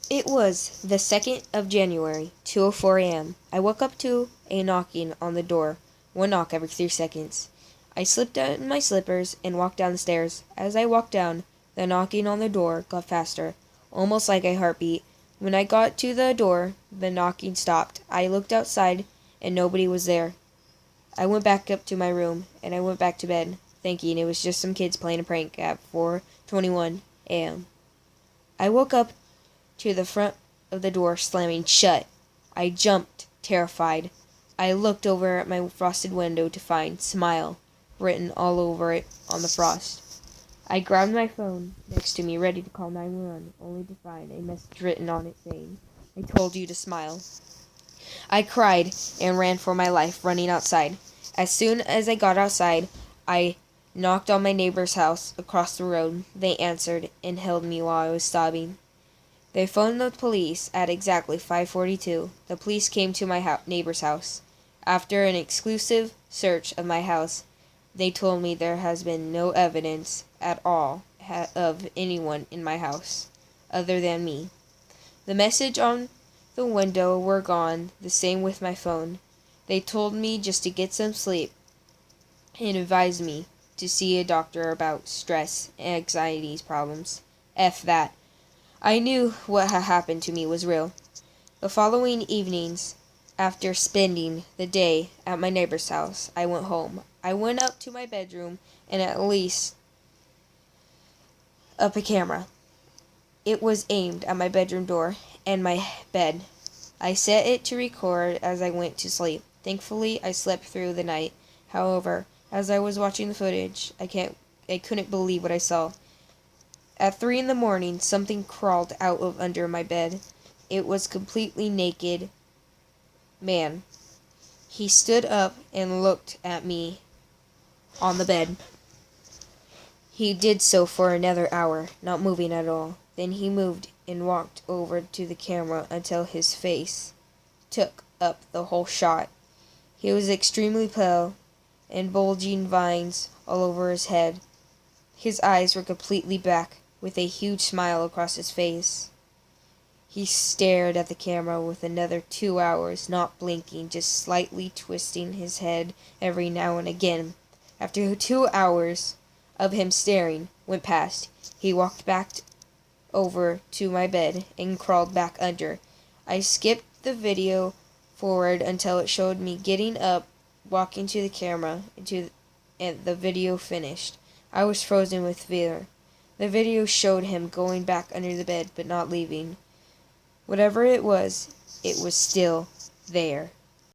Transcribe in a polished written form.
It was the 2nd of January, 2:04 a.m. I woke up to a knocking on the door, one knock every 3 seconds. I slipped in my slippers and walked down the stairs. As I walked down, the knocking on the door got faster, almost like a heartbeat. When I got to the door, the knocking stopped. I looked outside, and nobody was there. I went back up to my room, and I went back to bed, thinking it was just some kids playing a prank at 4:21 a.m. I woke up to the front of the door slamming shut. I jumped, terrified. I looked over at my frosted window to find "Smile" written all over it on the frost. I grabbed my phone next to me, ready to call 911, only to find a message written on it saying, "I told you to smile." I cried and ran for my life, running outside. As soon as I got outside, I knocked on my neighbor's house across the road. They answered and held me while I was sobbing. They phoned the police at exactly 5:42. The police came to my neighbor's house. After an exclusive search of my house, they told me there has been no evidence at all of anyone in my house, other than me. The message on the window were gone, the same with my phone. They told me just to get some sleep and advised me to see a doctor about stress and anxiety problems. F that. I knew what had happened to me was real. The following evenings, after spending the day at my neighbor's house, I went home. I went up to my bedroom and at least up a camera. It was aimed at my bedroom door and my bed. I set it to record as I went to sleep. Thankfully, I slept through the night. However, as I was watching the footage, I couldn't believe what I saw. At 3 in the morning, something crawled out of under my bed. It was completely naked man. He stood up and looked at me on the bed. He did so for another hour, not moving at all. Then he moved and walked over to the camera until his face took up the whole shot. He was extremely pale and bulging vines all over his head. His eyes were completely black, with a huge smile across his face. He stared at the camera with another 2 hours, not blinking, just slightly twisting his head every now and again. After 2 hours of him staring went past, he walked back over to my bed and crawled back under. I skipped the video forward until it showed me getting up, walking to the camera, and the video finished. I was frozen with fear. The video showed him going back under the bed, but not leaving. Whatever it was still there.